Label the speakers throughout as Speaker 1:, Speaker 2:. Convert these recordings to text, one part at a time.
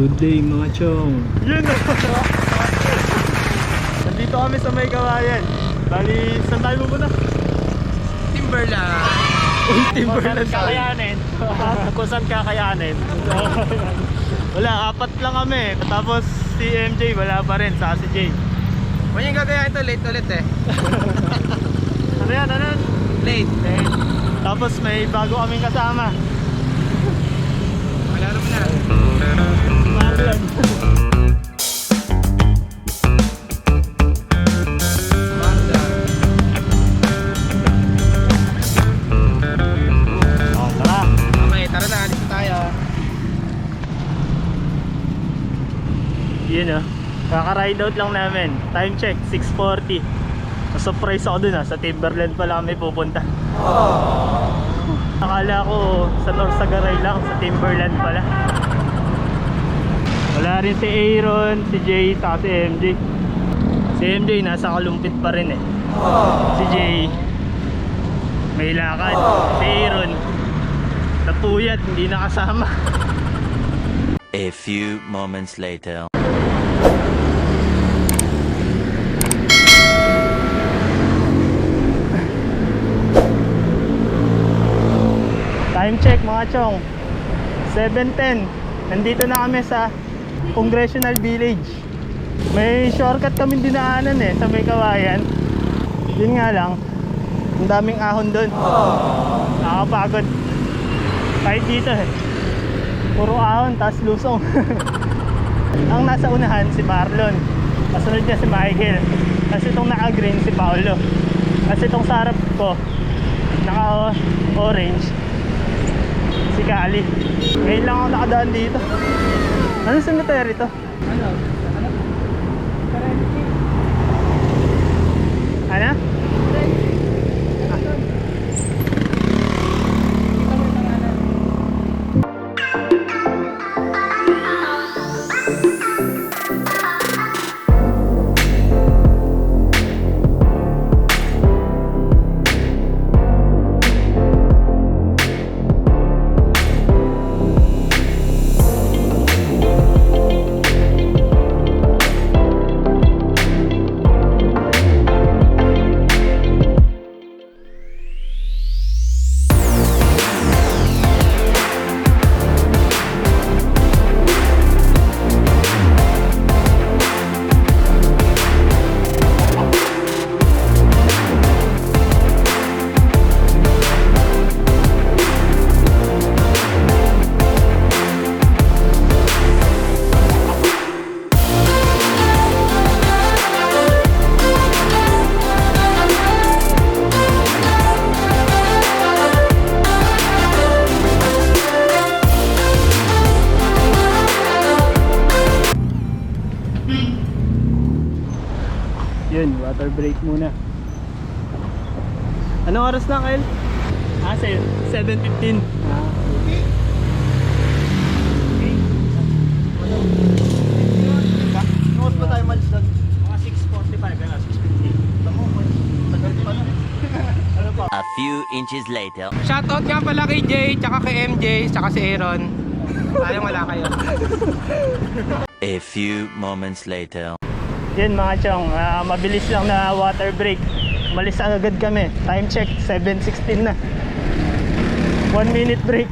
Speaker 1: Good day mga chong.
Speaker 2: Yun na! Nandito kami sa May Kawayan. Bali, saan tayo pupunta?
Speaker 3: Timberland.
Speaker 2: Timberland kakayanin. Kung saan kakayanin. Wala, apat lang kami. Tapos si MJ wala pa rin, saka si Jay.
Speaker 3: Kung yung gagayahin ito, late ulit eh.
Speaker 2: Ano yan? Ano yan?
Speaker 3: Late.
Speaker 2: Tapos may bago kaming kasama.
Speaker 3: Wala naman na.
Speaker 2: Marlon. Oh, tara.
Speaker 3: Okay, tara na. Alis na tayo.
Speaker 2: Yun kaka-ride out lang namin. Time check, 6:40. Na-surprise ako dun sa Timberland pala kami pupunta. Akala ko sa North Sagaray lang, sa Timberland pala. Wala rin si Aaron, si Jay, saka si MJ. Si MJ nasa Kalumpit pa rin eh. Si Jay may lakad. Si Aaron napuyat, hindi nakasama.
Speaker 4: A few moments later.
Speaker 2: Time check mga chong, 7:10. Nandito na kami sa Congressional Village. May shortcut kami dinaanan sa May Kawayan. Yun nga lang, ang daming ahon doon. Nakakapagod. Kahit dito puro ahon, tas lusong. Ang nasa unahan si Marlon, kasunod niya si Michael, kasi itong naka-green si Paolo, kasi itong sarap ko naka-orange si Kali. Ngayon lang ako nakadaan dito. Ano cemetery to?
Speaker 3: Ano?
Speaker 2: Ano? Yun, water break muna. Anong oras na, Kyle? 7:15. Noos pa tayo malis doon? Mga 6:45 na, 6:50. Ano pa?
Speaker 4: A few inches later.
Speaker 3: Shoutout nga pala kay Jay, tsaka kay MJ, tsaka si Aaron. Sayang wala kayo.
Speaker 4: A few moments later.
Speaker 2: Yan mga chong, mabilis lang na water break. Malis agad kami. Time check, 7:16 na. 1 minute break.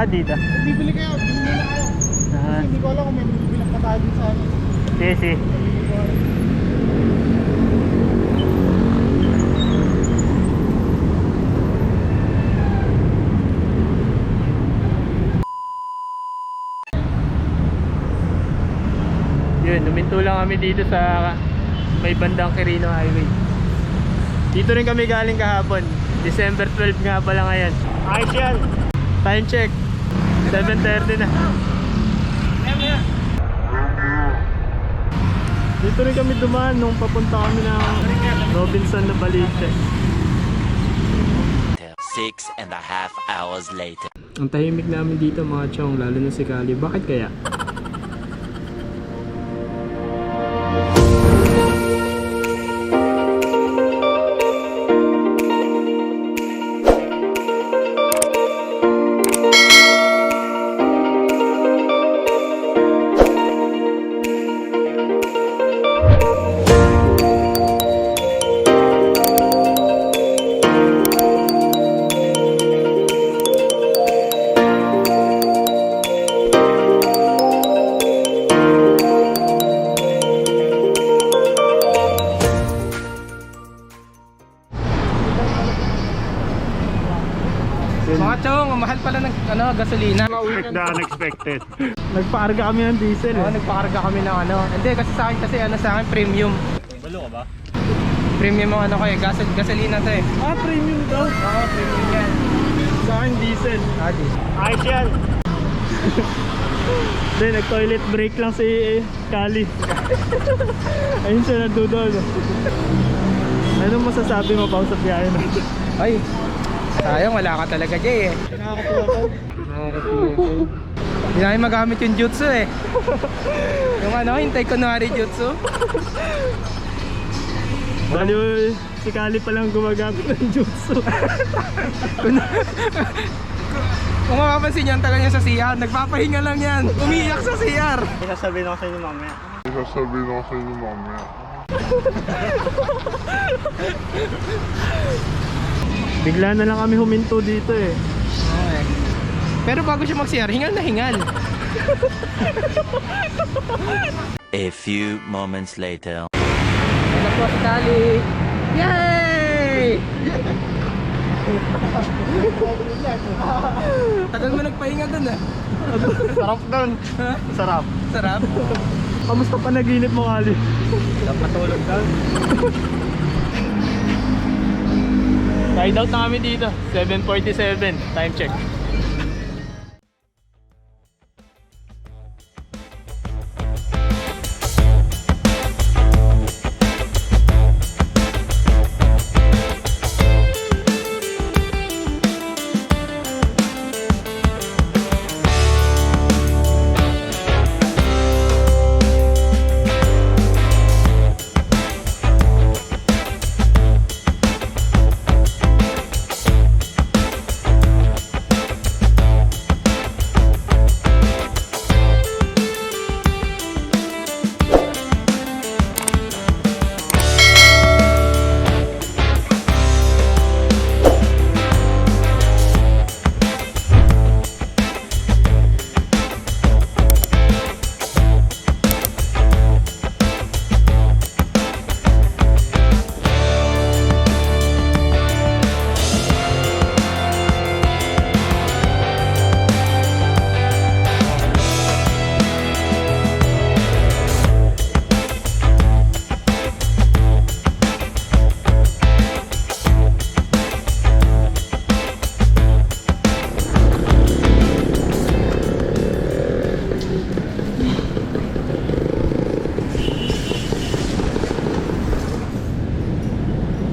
Speaker 2: Dito.
Speaker 5: Bibili kayo, bibili na kayo. Kasi hindi ko alam kung may bibili pa tayo din sa ano.
Speaker 2: Si. Yun, huminto lang kami dito sa may bandang Quirino Highway. Dito rin kami galing kahapon. December 12 nga pala ngayon. Ayos yan. Time check, 7:30 na. Dito rin kami dumaan nung papunta kami ng Robinson na Baliche.
Speaker 4: 6.5 hours later.
Speaker 1: Ang tahimik namin dito mga chong, lalo na si Kali. Bakit kaya?
Speaker 3: ano, gasolina.
Speaker 2: Expect the unexpected. Nagpaarga kami ng diesel
Speaker 3: Oo,
Speaker 2: eh.
Speaker 3: nagpakarga kami ng ano. Hindi, kasi sa akin sa akin premium.
Speaker 2: Balo ka ba?
Speaker 3: Premium ang ano ko eh, gasolina to eh.
Speaker 2: Ah, premium daw.
Speaker 3: Oo, premium yan.
Speaker 2: Sa akin diesel.
Speaker 3: Adi.
Speaker 2: Ayos yan. Then, nag-toilet break lang si Kali. Ayun siya nandudol. Anong masasabi mo pa sa biyahe natin?
Speaker 3: Ay, sayang wala ka talaga, Jay eh.
Speaker 5: Nakakatuwa ko.
Speaker 3: Hindi namin magamit yung jutsu eh. Yung ano, hintay kunwari jutsu.
Speaker 2: Baliw, si Kali palang gumagamit ng jutsu.
Speaker 3: Kung mapapansin niyo, ang tagal niya sa CR, nagpapahinga lang yan. Umiiyak sa CR.
Speaker 2: Sasabihin ako sa inyo mamaya. Bigla na lang kami huminto dito eh.
Speaker 3: Okay. Pero bago siya mag-CR, hingal na hingal.
Speaker 4: A few moments later.
Speaker 3: Ano po si Kali? Yay! Tagal mo nagpahinga dun ah.
Speaker 2: Sarap doon.
Speaker 3: Ha?
Speaker 2: Sarap.
Speaker 3: Sarap.
Speaker 2: Kamusta pa naginip mo, Kali?
Speaker 3: Matulog daw.
Speaker 2: Ride out na kami dito. 7:47. Time check.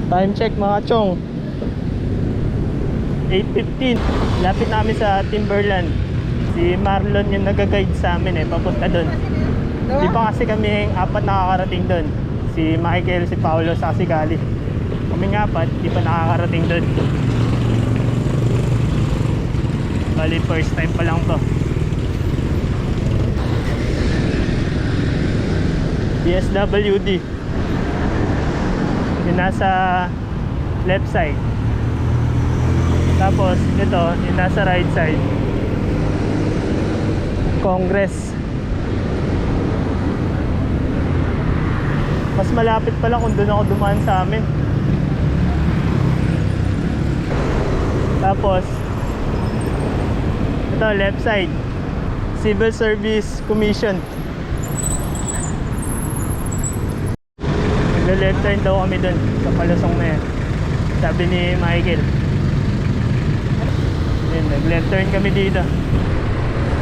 Speaker 2: Time check mga chong, 8:15. Lapit namin sa Timberland. Si Marlon yung nag-guide sa amin eh, papunta doon. Di pa kasi kami apat nakakarating doon. Si Michael, si Paolo, sa si Kali. Kami apat, di pa nakakarating doon. Bali first time pa lang to. DSWD. Yung nasa left side. Tapos ito yung nasa right side, Congress. Mas malapit pala kung doon ako dumaan sa amin. Tapos ito left side, Civil Service Commission. Nag-left turn daw kami dun sa palusong na yan, sabi ni Michael. Yun, nag-left turn kami dito.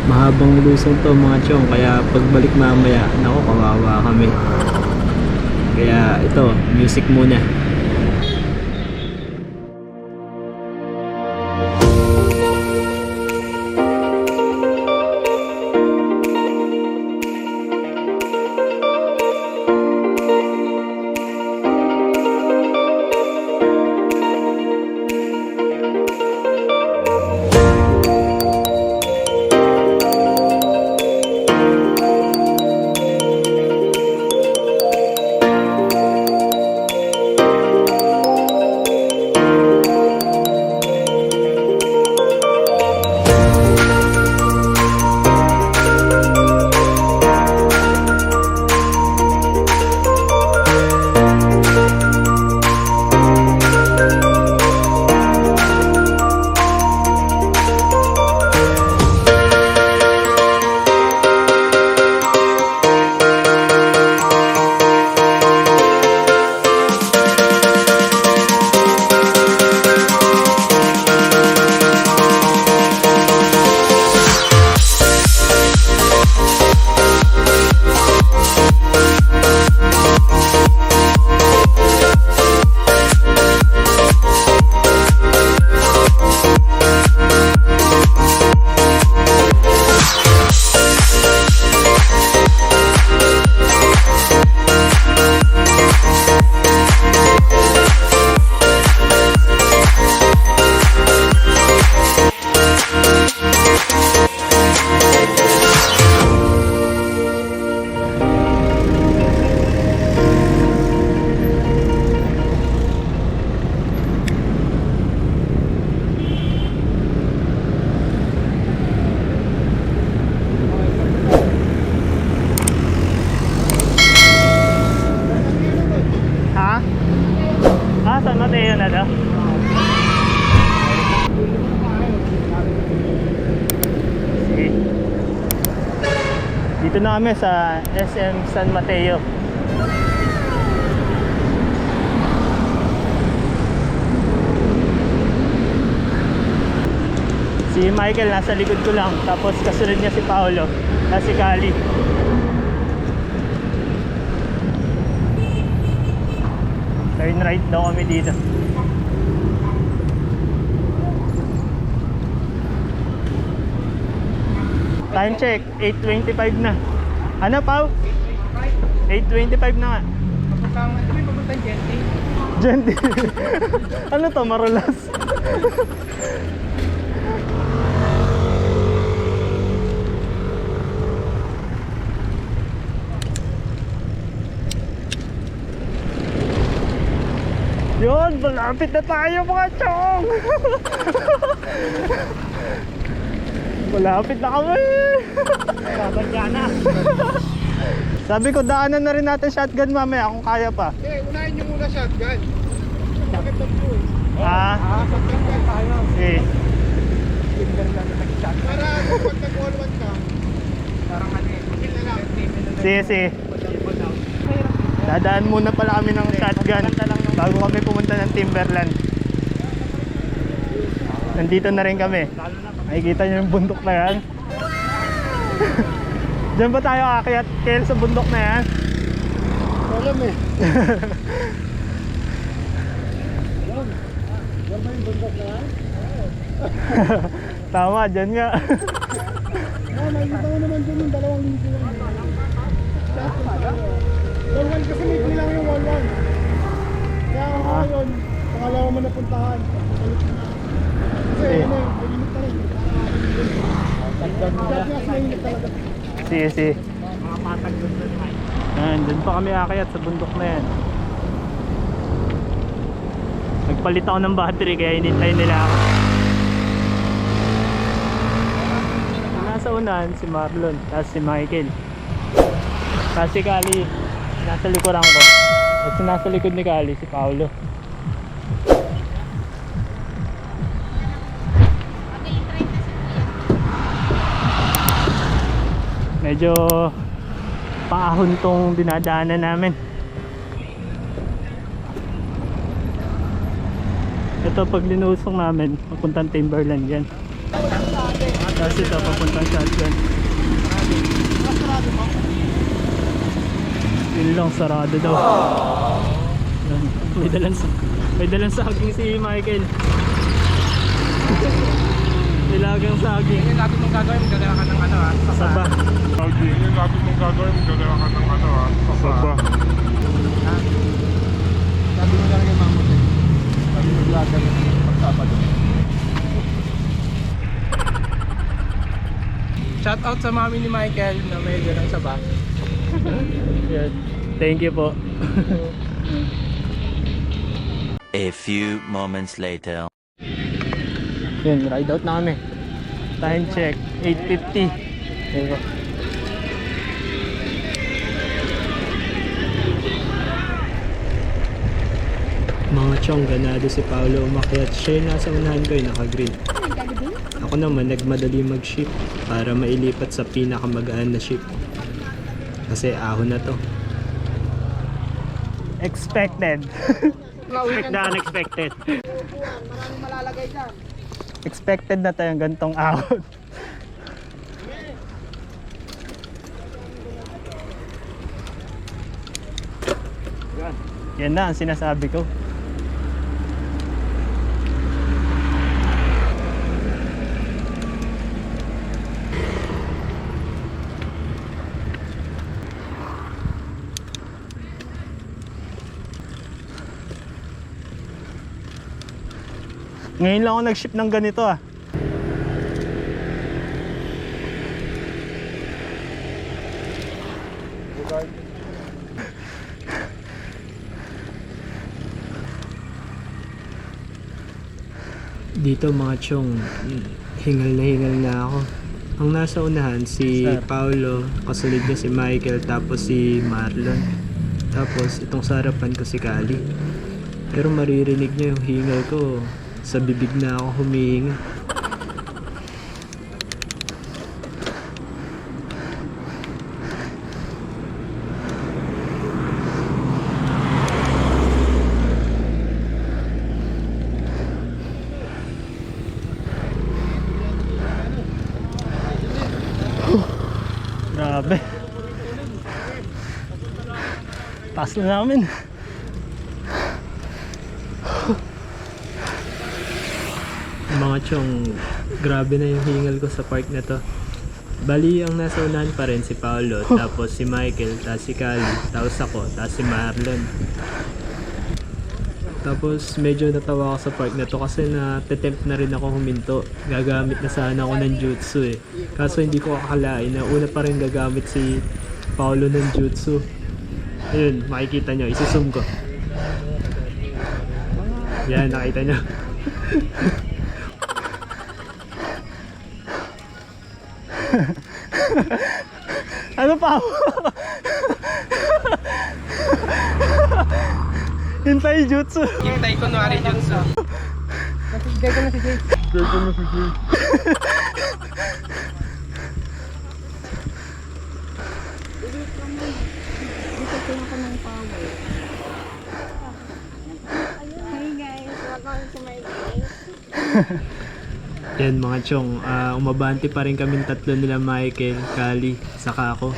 Speaker 1: Mahabang lusong to mga chong, kaya pagbalik mamaya, naku, kawawa kami. Kaya ito, music muna.
Speaker 2: ano? Sige. Dito na kami sa SM San Mateo. Si Michael nasa likod ko lang, tapos kasunod niya si Paolo at si Kali. Turn right daw kami dito. Time check, 8:25 na. Ano, Pao? 8:25 na nga.
Speaker 3: Papuntang Genting.
Speaker 2: Jendi. Ano to, Marulas? Yun, malapit na tayo mga chong. Malapit na kami. Babadya na. Sabi ko, daanan na rin natin shotgun mamaya kung kaya pa.
Speaker 5: Okay, unahin nyo muna shotgun. Bakit tatlo eh?
Speaker 3: Shotgun tayo.
Speaker 2: Eh.
Speaker 5: Para pag nag-all-one ka,
Speaker 3: Parang ano eh.
Speaker 5: kill na lang.
Speaker 2: Sige. Dadaan muna pala kami ng shotgun bago kami pumunta ng Timberland. Nandito na rin kami. Nakikita nyo yung bundok na yan. Diyan ba tayo aakyat, Kel, sa bundok na yan?
Speaker 5: Alam eh. Yan ba yung bundok na yan?
Speaker 2: Tama, dyan nga.
Speaker 5: Nakikita ko naman dyan yung 2 linggo lang. Wall-one kasi may lang yung wall-one. Kaya ako ngayon, pangalawa mo napuntahan. Palit na. Kasi
Speaker 2: Eh.
Speaker 5: ano eh, mainit na rin. Dati mas mainit talaga.
Speaker 2: Sige. Yan, dyan pa kami aakyat sa bundok na yan. Nagpalit ako ng battery kaya hinintay nila ako. Nasa unahan si Marlon, tapos si Michael. Tapos si Kali, nasa likuran ko. At nasa likod ni Kali, si Paolo. Medyo paahon tong dinadaanan namin. Ito pag linusong namin, papuntang Timberland yan. Tapos ito papuntang shotgun. Yun lang, sarado daw. Yan. May dalang saging si Michael. Nilagang saging.
Speaker 3: Yung natin mong gagawin, magdadala ka ng ano
Speaker 2: Saba.
Speaker 6: Yung natin mong gagawin, magdadala ka ng ano
Speaker 2: Saba.
Speaker 5: Sabi mo talaga yung mamot eh. Sabi mo gagawin pagsabado.
Speaker 3: Shout out sa mami ni Michael na may dalang saba.
Speaker 2: Yan. Thank you po.
Speaker 4: A few moments later.
Speaker 2: Yun, ride out na kami. Time check, 8:50. Diba?
Speaker 1: Mga chong, ganado si Paolo umakyat. Siya yung nasa unahan ko yung naka-green. Ako naman nagmadali mag-ship para mailipat sa pinakamagaan na ship. Kasi ahon na to.
Speaker 2: Expected. Expect the unexpected.
Speaker 5: Maraming malalagay dyan.
Speaker 2: Expected na tayong gantong ahon. Yan na ang sinasabi ko. Ngayon lang ako nag-ship ng ganito ah.
Speaker 1: Dito mga chong, hingal na ako. Ang nasa unahan si
Speaker 2: Sir.
Speaker 1: Paolo, kasunod niya si Michael, tapos si Marlon. Tapos itong sa harapan ko si Kali. Pero maririnig niya yung hingal ko. Sa bibig na ako humihinga.
Speaker 2: Grabe. Taas na namin.
Speaker 1: Mga chong, grabe na yung hingal ko sa park na to. Bali, ang nasa unahan pa rin si Paolo, tapos si Michael, tapos si Cali, tapos ako, tapos si Marlon. Tapos medyo natawa ako sa park na to kasi na-tempt na rin ako huminto. Gagamit na sana ako ng jutsu eh. Kaso hindi ko akalain na una pa rin gagamit si Paolo ng jutsu. Ayun, makikita nyo, isusum ko. Yan, nakita nyo.
Speaker 2: Ano pa? Hintay jutsu.
Speaker 3: Hintay kunwari jutsu. Hintay ko na si Jay.
Speaker 7: Hey guys, welcome to my day.
Speaker 1: Yan mga chong, umabante pa rin kaming tatlo nila Michael, Kali, saka ako.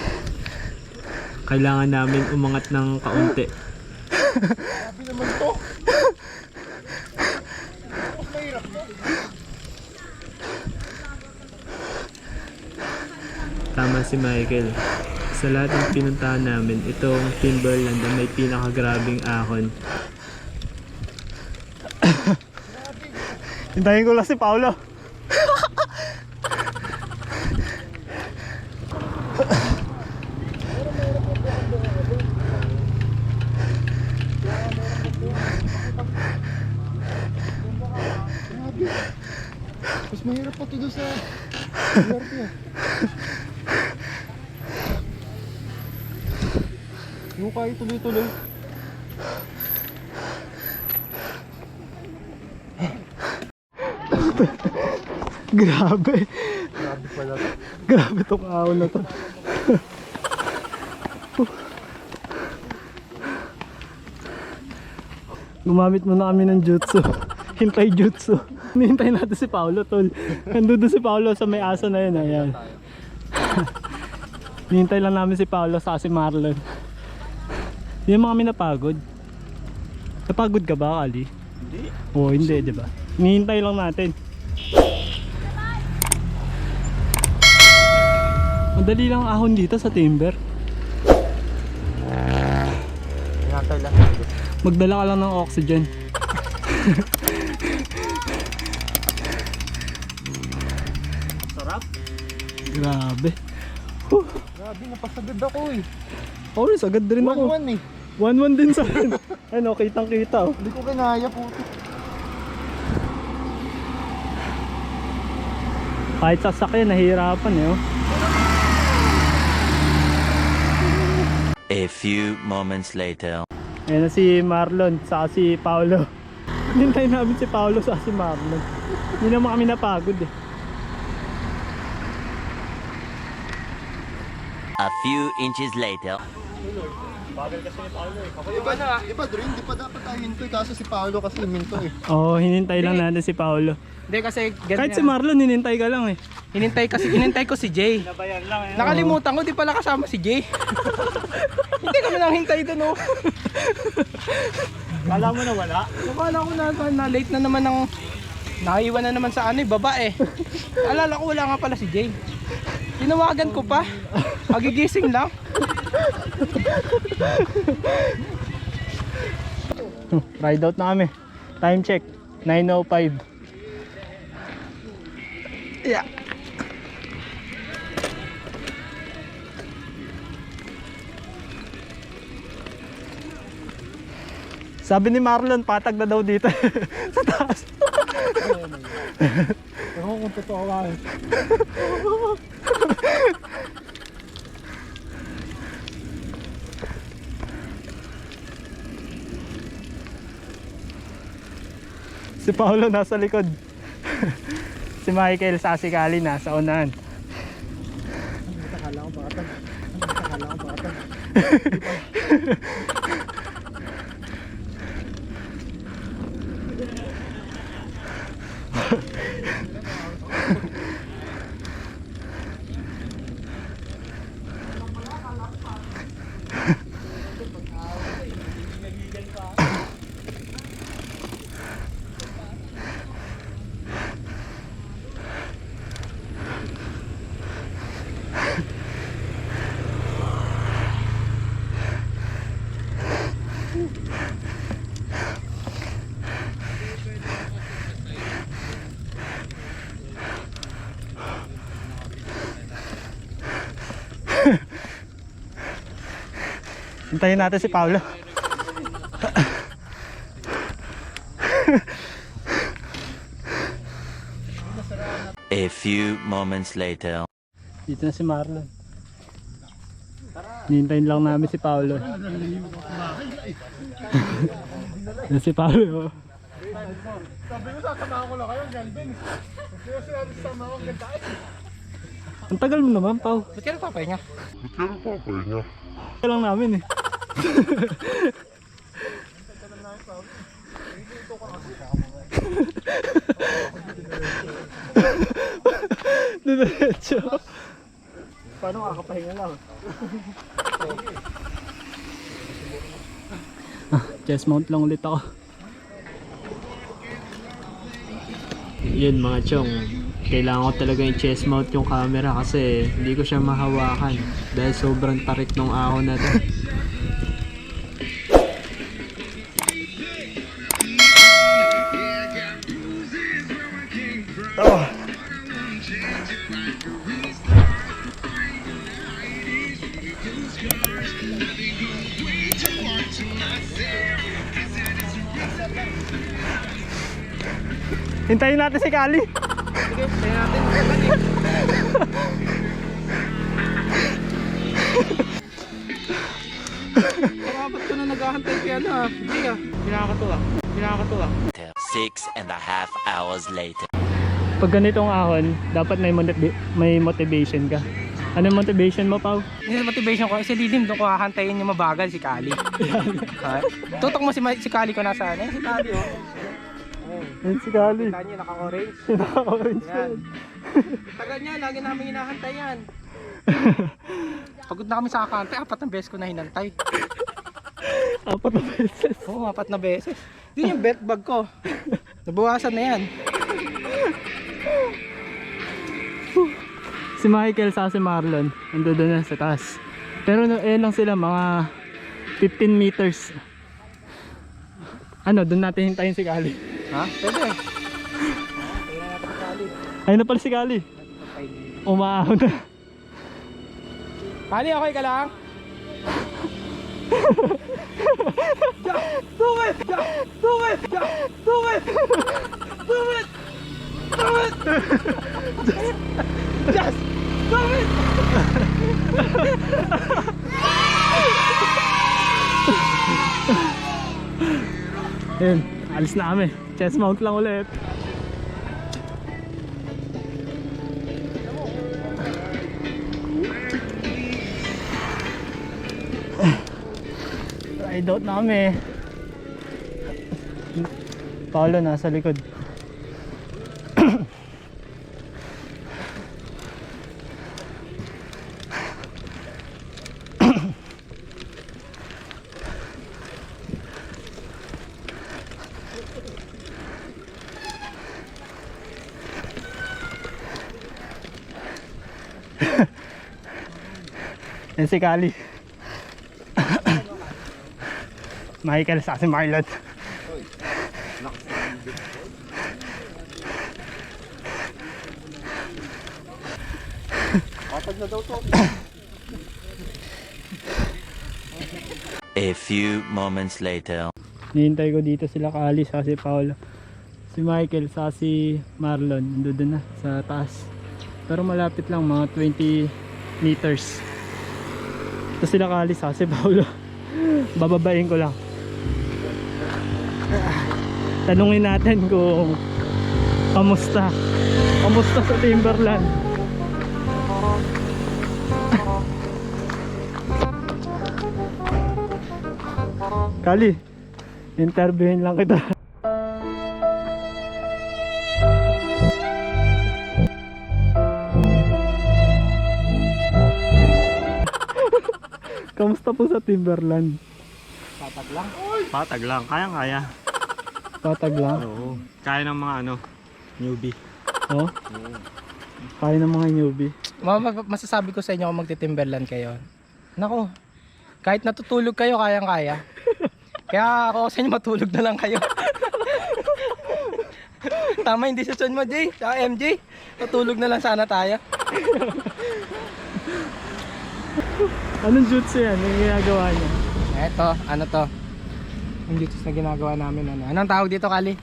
Speaker 1: Kailangan namin umangat ng kaunti.
Speaker 5: Sabi naman to. Mas mahirap to.
Speaker 1: Tama si Michael. Sa lahat ng pinuntahan namin, itong Timberland na may pinakagrabing ahon.
Speaker 2: Hintayin ko lang si Paolo.
Speaker 5: Mas mahirap pa to doon sa LRT ah. Yung kaya tuloy-tuloy.
Speaker 2: Grabe.
Speaker 5: Grabe pala to.
Speaker 2: Grabe tong ahon na to. Gumamit muna kami ng jutsu. Hintay jutsu. Hinihintay natin si Paolo, tol. Nandun doon si Paolo sa may aso na yun. Ayan. Hinihintay lang namin si Paolo sa si Marlon. Hindi naman kami napagod. Napagod ka ba, Kali? Hindi. Oo, hindi, di ba? Hinihintay lang natin. Madali lang ahon dito sa timber.
Speaker 5: Hinatay lang.
Speaker 2: Magdala ka lang ng oxygen.
Speaker 5: Sarap.
Speaker 2: Grabe.
Speaker 5: Grabe, napasagad ako eh.
Speaker 2: Oh, sagad din ako.
Speaker 5: 1-1 eh.
Speaker 2: 1-1 din sa akin. Ano, kitang kita oh.
Speaker 5: Hindi ko kinaya po.
Speaker 2: Kahit sasakyan, nahihirapan eh oh.
Speaker 4: A few moments later.
Speaker 2: Ayan na si Marlon, saka si Paolo. Hinintay namin si Paolo sa si Marlon. Hindi naman kami napagod eh.
Speaker 4: A few inches later.
Speaker 5: Iba Dre, hindi pa dapat tayo hintoy kaso si Paolo kasi minto eh.
Speaker 2: Oo, hinintay lang natin si Paolo.
Speaker 3: Hindi kasi
Speaker 2: Kahit si Marlon, hinintay ka lang eh.
Speaker 3: hinintay ko si Jay.
Speaker 2: Nabayan lang eh.
Speaker 3: Nakalimutan ko, di pala kasama si Jay. Hindi kami nang hintay doon, oh.
Speaker 2: Kala mo na wala?
Speaker 3: Akala ko na late na naman ng naiwan na naman sa baba eh. Alala ko wala nga pala si Jay. Tinawagan ko pa. Magigising lang.
Speaker 2: Ride out na kami. Time check, 9:05.
Speaker 3: Yeah.
Speaker 2: Sabi ni Marlon, patag na daw dito. Sa taas.
Speaker 5: Ewan ko kung totoo ka eh.
Speaker 2: Si Paolo nasa likod. Si Michael sa Kali nasa unahan.
Speaker 5: Akala ko bakatan. Akala ko bakatan.
Speaker 2: Hintayin natin si Paolo.
Speaker 4: A few moments later.
Speaker 2: Dito na si Marlon. Hintayin lang namin si Paolo. Yan si Paolo.
Speaker 5: Sabi ko sasama ko lang kayo, Galvin. Kaya sinabi sasama ko, ganda eh.
Speaker 2: Ang tagal mo naman, Pao.
Speaker 3: Ba't ka nagpapahinga?
Speaker 2: Kaya lang namin eh. Diretso. Paano kakapahinga lang? Chest mount lang ulit ako.
Speaker 1: Yun mga chong, kailangan ko talaga yung chest mount yung camera kasi hindi ko siya mahawakan dahil sobrang tarik ng ahon na to.
Speaker 2: Hintayin natin si Kali.
Speaker 3: Sige, tayo natin. Ba't ko na naghahantay kaya ano ah? Hindi ah. Pinakakatuwa.
Speaker 4: 6.5 hours later.
Speaker 2: Pag ganitong ahon, dapat may motivation ka. Ano yung motivation mo, Pao?
Speaker 3: Yung motivation ko, sa lilim doon ko hahantayin yung mabagal si Kali. Tutok mo si Kali ko nasaan eh. Si Kali oh.
Speaker 2: Yan si Kali.
Speaker 3: Kita niyo, naka-orange.
Speaker 2: Naka-orange
Speaker 3: Yan. Tagal niya, lagi namin hinahantay yan. Pagod na kami sa kakantay, 4 na beses ko na hinantay.
Speaker 2: 4 na beses.
Speaker 3: Oo, 4 na beses. Yun yung belt bag ko. Nabawasan na yan.
Speaker 2: Si Michael sa si Marlon, ando doon na sa taas. Pero lang sila, mga 15 meters. Ano, doon natin hintayin si Kali.
Speaker 3: Ha? Pwede.
Speaker 2: Ayun na pala si Kali. Umaahon na.
Speaker 3: Kali, okay ka lang? Do it! Do it! Do it! Do it! Do it! Just do it!
Speaker 2: Ayun, alis na kami. Chest mount lang ulit. Ride out na kami. Paolo nasa likod. Yan si Kali. Michael sa si Marlon.
Speaker 4: A few moments later.
Speaker 2: Nihintay ko dito sila Kali sa si Paolo. Si Michael sa si Marlon. Nandun na sa taas. Pero malapit lang, mga 20 meters. Ito sila Kali sa si Paolo. Bababain ko lang. Tanungin natin kung kamusta sa Timberland. Kali, interviewin lang kita. Kamusta po sa Timberland?
Speaker 1: Patag lang, kaya.
Speaker 2: Patag lang.
Speaker 1: Oo. Kaya ng mga newbie.
Speaker 2: Oh? Kaya ng mga newbie.
Speaker 3: Masasabi ko sa inyo kung magti-Timberland kayo. Nako, kahit natutulog kayo, kayang-kaya. Kaya ako sa inyo matulog na lang kayo. Tama yung desisyon mo, Jay. Tsaka MJ. Natulog na lang sana tayo.
Speaker 2: Anong jutsu yan? Yung ginagawa niya?
Speaker 3: Eto, ano to? Yung jutsus na ginagawa namin. Anong tawag dito, Kali?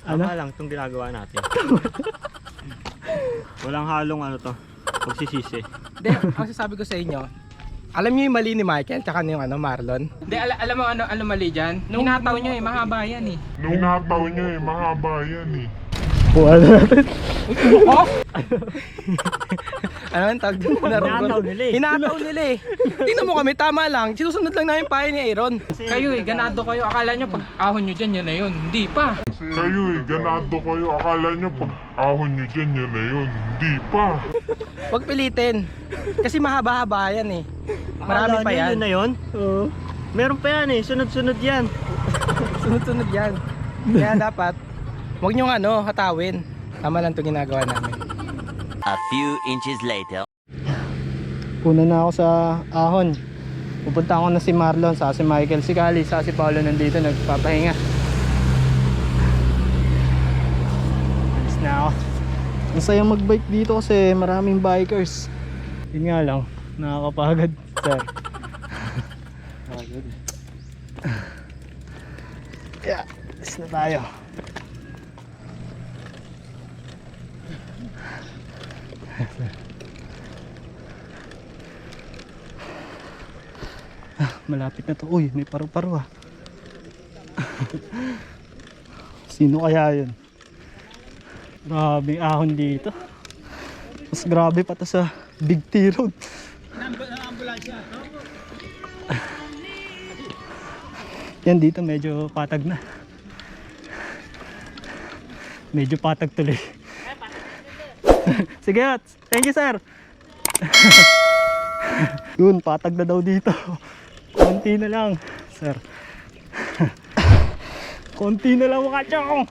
Speaker 1: Tama lang itong ginagawa natin. Walang halong pagsisisi.
Speaker 3: Hindi, ang sasabi ko sa inyo, alam niyo yung mali ni Michael tsaka yung Marlon? Hindi, alam mo ano mali dyan? Hinataw niyo mahaba yan eh.
Speaker 6: Nung nataw niya mahaba yan eh.
Speaker 2: Kuha na natin.
Speaker 3: Oh! Ano ang tawag dito?
Speaker 1: Hinataw nila eh.
Speaker 3: Hinataw nila eh. Tingnan mo kami, tama lang. Sinusunod lang namin payo ni Aaron. Kayo ganado kayo. Akala nyo pag ahon nyo dyan, yun na yun. Hindi pa.
Speaker 6: Kayo ganado kayo. Akala niyo pag ahon niyo dyan yun na yun. Hindi pa.
Speaker 3: Huwag pilitin. Kasi mahaba-haba yan eh. Marami pa yan.
Speaker 1: Yun na yun?
Speaker 2: Oo.
Speaker 1: Meron pa yan eh. Sunod-sunod yan.
Speaker 3: Sunod-sunod yan. Kaya dapat, huwag nyo hatawin. Tama lang ito ginagawa namin.
Speaker 4: A few inches later.
Speaker 2: Puna na ako sa ahon. Pupunta ako na si Marlon, sa si Michael, si Kali, sa si Paolo nandito nagpapahinga. Alis na ako. Ang sayang magbike dito kasi maraming bikers. Yun nga lang, nakakapagod, sir. Yeah, alis na tayo. Malapit na to. Uy, may paru-paro ah. Sino kaya yun? Grabe ahon dito. Mas grabe pa to sa Big T Road. Yan dito medyo patag na. Medyo patag tuloy. Sige, thank you sir. Yun, patag na daw dito. Konti na lang, sir. Konti na lang mga chong.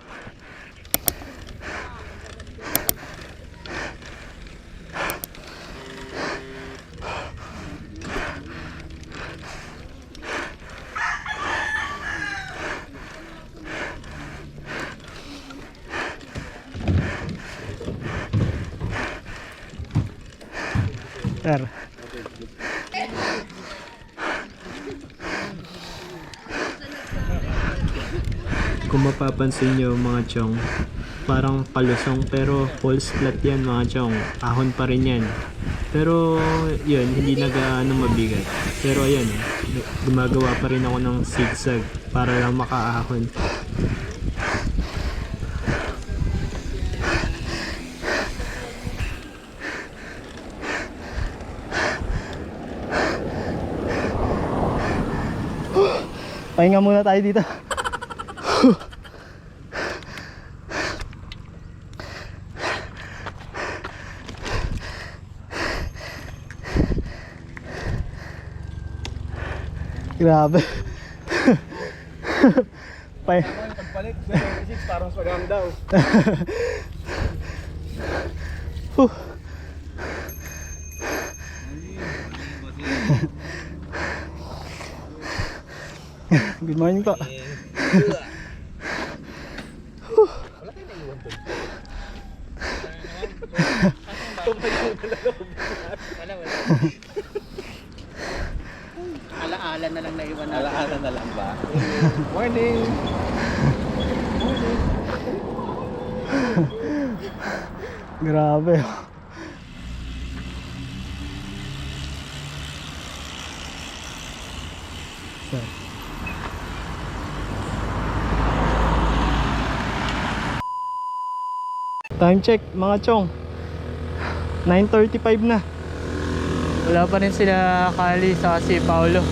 Speaker 2: Sir.
Speaker 1: Kung mapapansin nyo mga chong, parang palusong pero false flat yan mga chong. Ahon pa rin yan. Pero yun, hindi nag-ano mabigat. Pero ayan, gumagawa pa rin ako ng zigzag para lang makaahon.
Speaker 2: Pahinga muna tayo dito. Grabe.
Speaker 5: Pagpalit, 76 parang sagang daw.
Speaker 2: Good morning po.
Speaker 5: Alaala na lang naiwan na. Alaala na lang ba?
Speaker 3: Morning!
Speaker 2: Grabe. Time check mga chong, 9:35 na. Wala pa rin sila Kali sa si Paolo.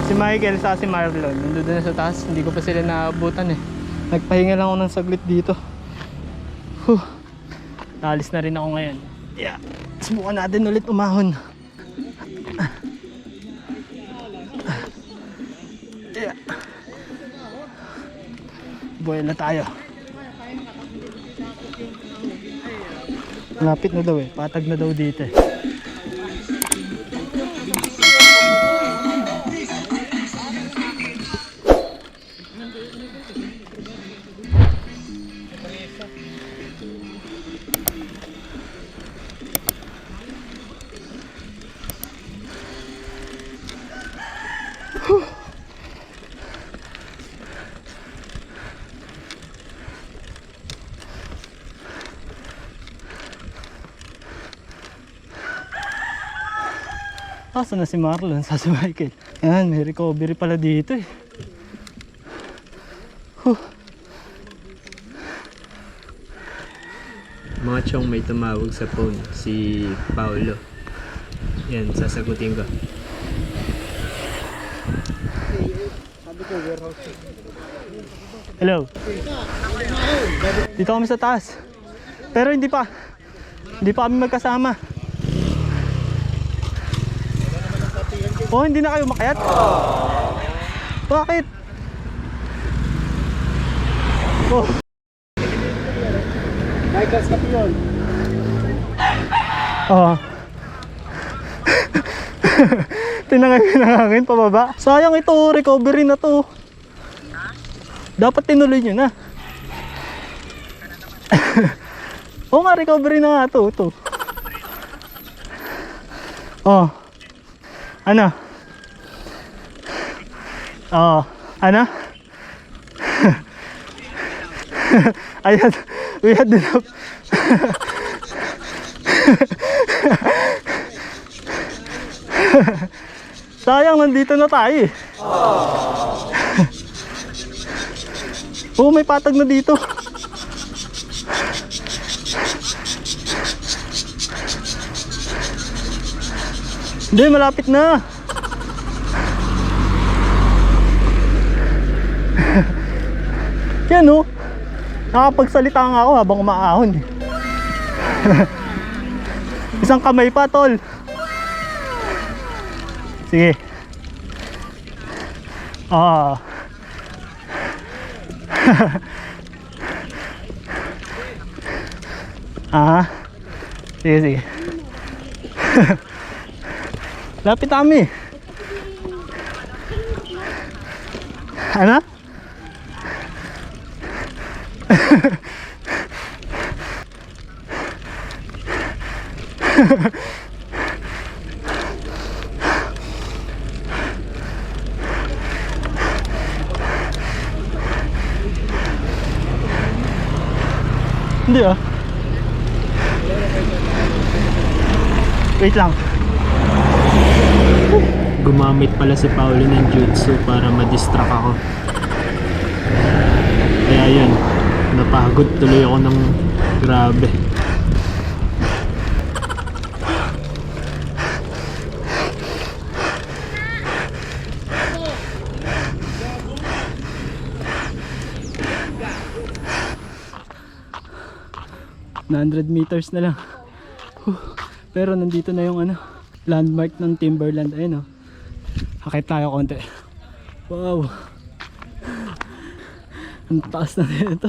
Speaker 2: Si Michael sa si Marlon nandun na sa taas, hindi ko pa sila naabutan eh. Nagpahinga lang ako ng saglit dito. Naalis na rin ako ngayon. Yeah. Subukan natin ulit umahon. Yeah. Buhay na tayo. Lapit na daw eh. Patag na daw dito eh. Asa na si Marlon? Sa si Michael? Yan, may recovery pala dito eh.
Speaker 1: Mga chong, may tumawag sa phone, si Paolo. Yan, sasagutin ko.
Speaker 2: Hello. Dito kami sa taas. Pero hindi pa kami magkasama. Oh, hindi na kayo makyat? Bakit? Oh.
Speaker 5: Michael Scapion.
Speaker 2: Oh. Tinangay akin pababa. Sayang ito, recovery na to. Dapat tinuloy nyo na. Oo nga, recovery na nga to. Oh. Ano? Oh, ano? Ayan, we had enough. Sayang, nandito na tayo eh. Oo, may patag na dito. Hindi, malapit na. Yan oh. Nakapagsalita nga ako habang umaahon. Isang kamay pa, tol. Sige. Ah. Ah. Sige. Lapit kami. Ano? Hindi ah. Wait lang.
Speaker 1: Gumamit pala si Paolo ng jutsu para ma-distract ako. Kaya yun, napagod tuloy ako ng grabe.
Speaker 2: Na 100 meters na lang. Pero nandito na yung ano, landmark ng Timberland. Ayun oh. Hakit tayo konti. Wow. Ang taas na nito.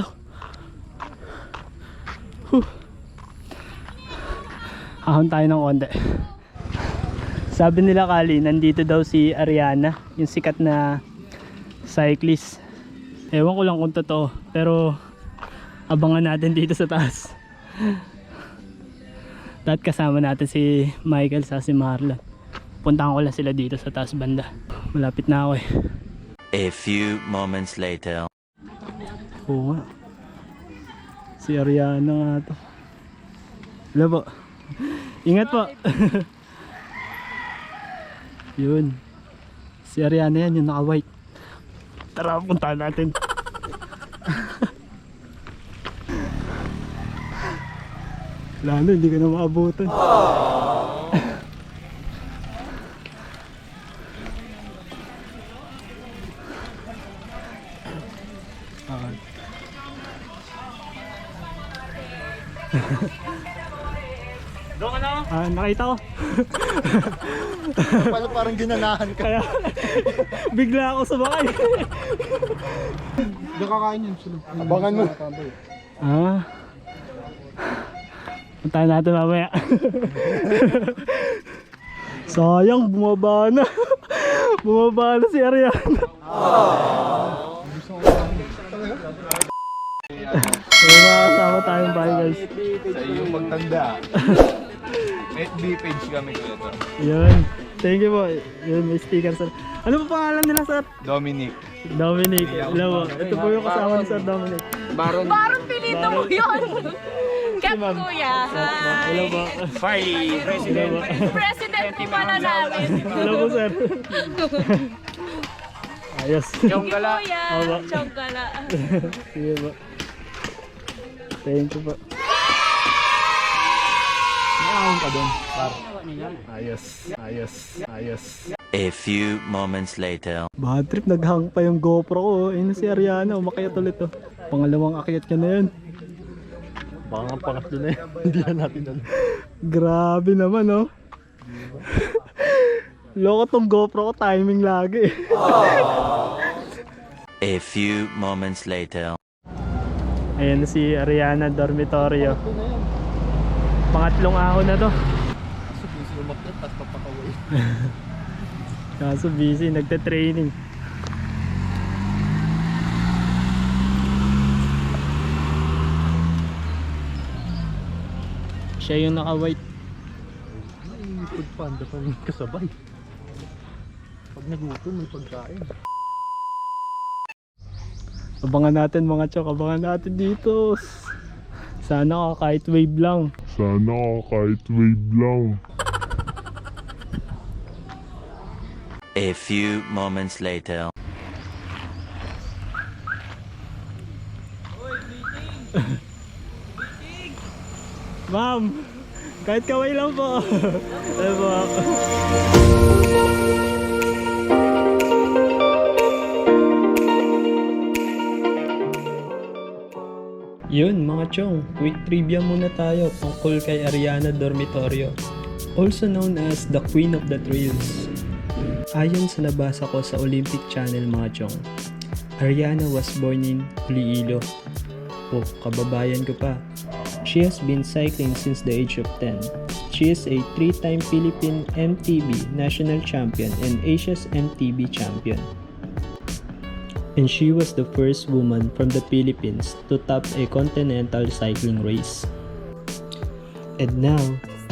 Speaker 2: Ahon tayo ng konti. Sabi nila Kali, nandito daw si Ariana, yung sikat na cyclist. Ewan ko lang kung totoo, pero abangan natin dito sa taas. Dahil kasama natin si Michael sa si Marlon. Puntahan ko lang sila dito sa taas banda. Malapit na ako eh.
Speaker 4: A few moments later.
Speaker 2: Oo nga. Si Ariana nga to. Hello po. Ingat po. Yun. Si Ariana yan, yung naka-white. Tara, puntahan natin. Lalo, hindi ka na maabutan. Nakita ko.
Speaker 5: Parang ginanahan ka.
Speaker 2: Kaya bigla ako sumakay.
Speaker 5: Hindi kakain yun sila. Abangan mo.
Speaker 2: Puntahan natin mamaya. Sayang, bumaba na. Bumaba na si Ariana. May mga kasama tayong bahay guys.
Speaker 8: Sa iyong magtanda. FB page kami ko ito.
Speaker 2: Yun. Thank you po. Yun, may sticker sir. Ano po pangalan nila sir?
Speaker 8: Dominic.
Speaker 2: Dominic. Hello. Ito po yung kasama ni Sir Dominic.
Speaker 8: Baron.
Speaker 7: Parang pinito mo yun. Kat
Speaker 2: ma'am.
Speaker 7: kuya.
Speaker 2: Hello po.
Speaker 8: Fire President.
Speaker 7: President po pala namin.
Speaker 2: Hello po sir. Ayos.
Speaker 8: Yung gala.
Speaker 7: Kuya.
Speaker 2: Aba.
Speaker 7: Chonggala.
Speaker 2: Sige po. Thank you po. Nakahon ka doon. Ayos. Ayos. Ayos.
Speaker 4: A few moments later.
Speaker 2: Bad trip, naghang pa yung GoPro ko. Ayun na si Ariana, umakyat ulit to. Pangalawang akyat niya na yun.
Speaker 5: Baka ang pangatlo na yan. Hindi na natin alam.
Speaker 2: Grabe naman, oh. Loko tong GoPro ko, timing lagi.
Speaker 4: A few moments later.
Speaker 2: Ayan na si Ariana Dormitorio. Pangatlong ahon na to. Kaso busy, nagte-training. Siya yung naka-white.
Speaker 5: Food panda pa rin kasabay. Pag nagutom, may pagkain.
Speaker 2: Abangan natin mga chok, abangan natin dito. Sana kahit wave lang.
Speaker 6: Sana kahit wave lang.
Speaker 4: A few moments later.
Speaker 2: Ma'am, kahit kaway lang po. Ano po ako? Yun mga chong, quick trivia muna tayo tungkol kay Ariana Dormitorio, also known as the Queen of the Trails. Ayon sa nabasa ko sa Olympic Channel mga chong, Ariana was born in Iloilo. Oh, kababayan ko pa. She has been cycling since the age of 10. She is a 3-time Philippine MTB national champion and Asia's MTB champion. And she was the first woman from the Philippines to top a continental cycling race. And now,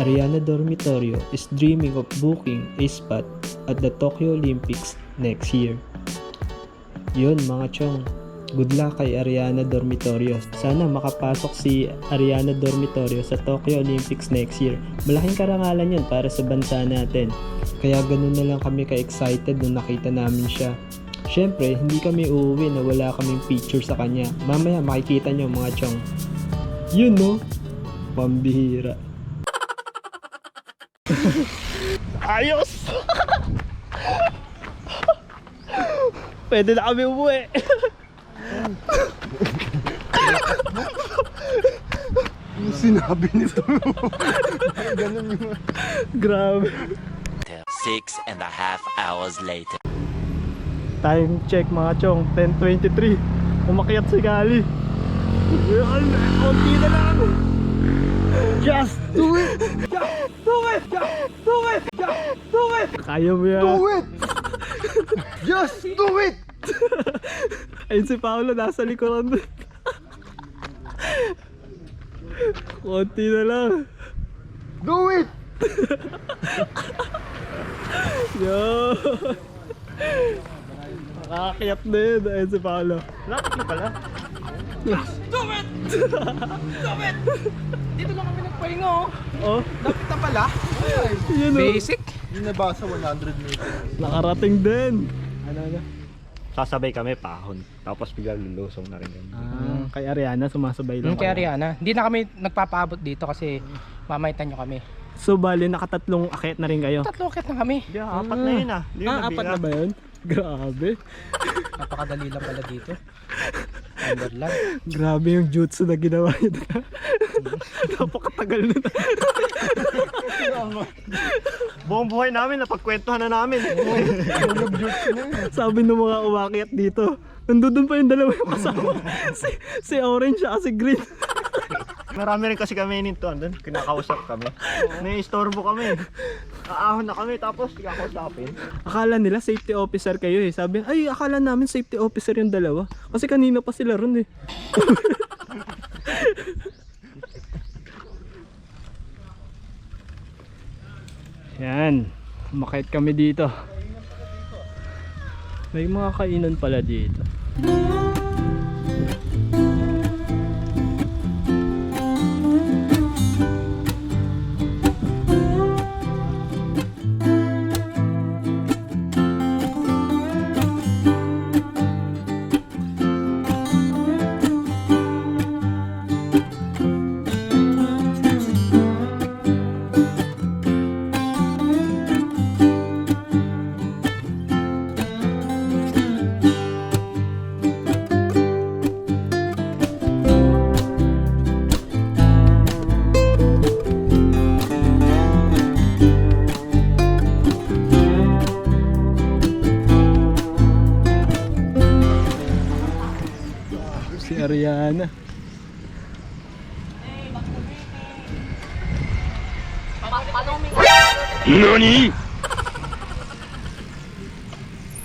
Speaker 2: Ariana Dormitorio is dreaming of booking a spot at the Tokyo Olympics next year. Yun mga chong, good luck kay Ariana Dormitorio. Sana makapasok si Ariana Dormitorio sa Tokyo Olympics next year. Malaking karangalan yun para sa bansa natin. Kaya ganun na lang kami ka-excited nung nakita namin siya. Siyempre, hindi kami uuwi na wala kaming picture sa kanya. Mamaya makikita nyo mga chong. Yun no? Pambihira. Ayos! Pwede na kami umuwi.
Speaker 5: Yung sinabi nito. Ganun yung...
Speaker 2: Grabe.
Speaker 4: 6.5 hours later.
Speaker 2: Time check mga chong, 10:23. Umakyat si Gali. Konti na lang. Just do it! Just do it! Just do it! Just do it! Kaya mo yan.
Speaker 5: Do it! Just do it!
Speaker 2: Ayun si Paolo nasa likuran doon. Konti na lang.
Speaker 5: Do it!
Speaker 2: Yo! Nakakakyat na yun. Ayun si Paolo. Lapit na pala.
Speaker 3: Stop it! Stop it! Dito lang kami nagpahinga oh.
Speaker 2: Oh,
Speaker 3: Lapit na pala.
Speaker 2: yun o.
Speaker 3: Basic.
Speaker 5: Yung nabasa 100 meters.
Speaker 2: Nakarating din. Ano?
Speaker 1: sasabay kami pahon. Tapos bigla lulusong na rin kami.
Speaker 2: Kay Ariana, sumasabay lang.
Speaker 3: Kay Ariana. Hindi na kami nagpapaabot dito kasi mamaitan nyo kami.
Speaker 2: So, bali, nakatatlong akyat na rin kayo.
Speaker 3: 3 ulit na kami.
Speaker 1: Yeah, 4 na yun ah. Hindi yun
Speaker 2: Apat na ba yun? Grabe.
Speaker 3: Napakadali lang pala dito. Under lang.
Speaker 2: Grabe yung jutsu na ginawa niya. Napakatagal na.
Speaker 1: Buong buhay namin, napagkwentuhan na namin.
Speaker 2: Sabi ng mga umakyat dito, nandun pa yung dalawa yung kasama. si Orange at si Green.
Speaker 1: Marami rin kasi kami nintuan doon. Kinakausap kami. Nai-istorbo kami. Aahon na kami tapos kakausapin.
Speaker 2: Akala nila safety officer kayo eh. Sabi, ay akala namin safety officer yung dalawa. Kasi kanina pa sila ron eh. Yan. Umakyat kami dito. May mga kainan pala dito. Si Ariana.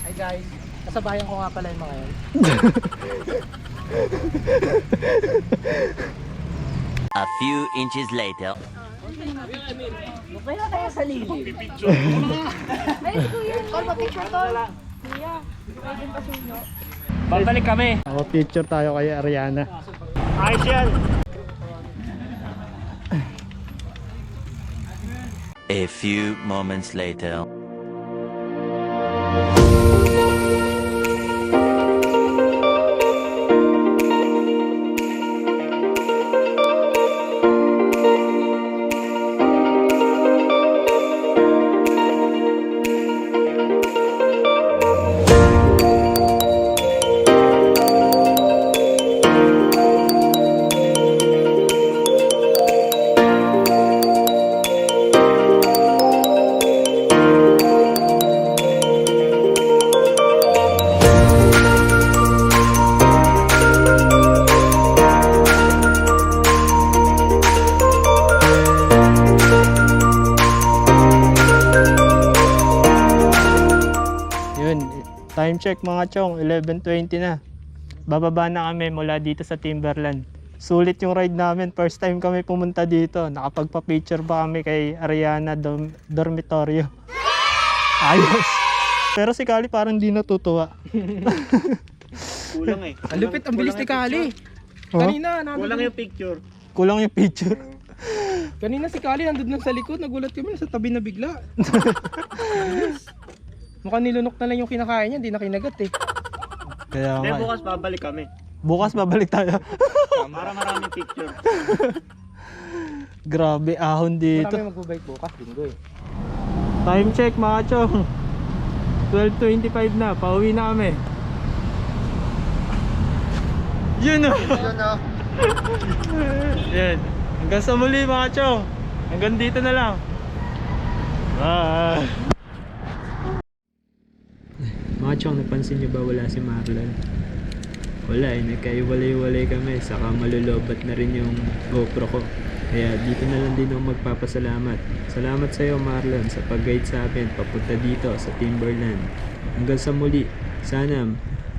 Speaker 3: Hi guys. Kasabayan ko nga pala yung mga yan.
Speaker 4: A few inches later.
Speaker 2: Babalik kami. Ako picture tayo kay Ariana.
Speaker 1: Ayos yan!
Speaker 4: A few moments later.
Speaker 2: Time check mga chong, 11:20 na. Bababa na kami mula dito sa Timberland. Sulit yung ride namin. First time kami pumunta dito. Nakapagpa-picture pa kami kay Ariana dormitoryo. Ayos. Pero si Kali parang di natutuwa.
Speaker 1: Kulang eh.
Speaker 3: Ang lupit, ang bilis ni Kali.
Speaker 2: Oh?
Speaker 3: Kanina,
Speaker 1: Kulang yung picture.
Speaker 2: Kulang yung picture.
Speaker 3: Kanina si Kali nandun lang sa likod, nagulat kami, nasa tabi na bigla. Mukhang nilunok na lang yung kinakain niya, hindi na kinagat eh.
Speaker 2: Kaya
Speaker 1: Then
Speaker 2: nga.
Speaker 1: bukas babalik kami.
Speaker 2: Bukas babalik tayo.
Speaker 1: Para maraming picture.
Speaker 2: Grabe ahon dito.
Speaker 3: Marami magbabike bukas, linggo eh.
Speaker 2: Time check mga chong. 12:25 na, pauwi na kami. Yun o. Yan. Hanggang sa muli mga chong. Hanggang dito na lang. Bye. Mga chong, napansin nyo ba wala si Marlon? Wala eh, nagkaiwalay-walay kami. Saka malulobat na rin yung GoPro ko. Kaya dito na lang din ako magpapasalamat. Salamat sa iyo Marlon sa pag-guide sa akin papunta dito sa Timberland. Hanggang sa muli, sana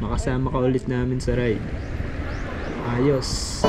Speaker 2: makasama ka ulit namin sa ride. Ayos!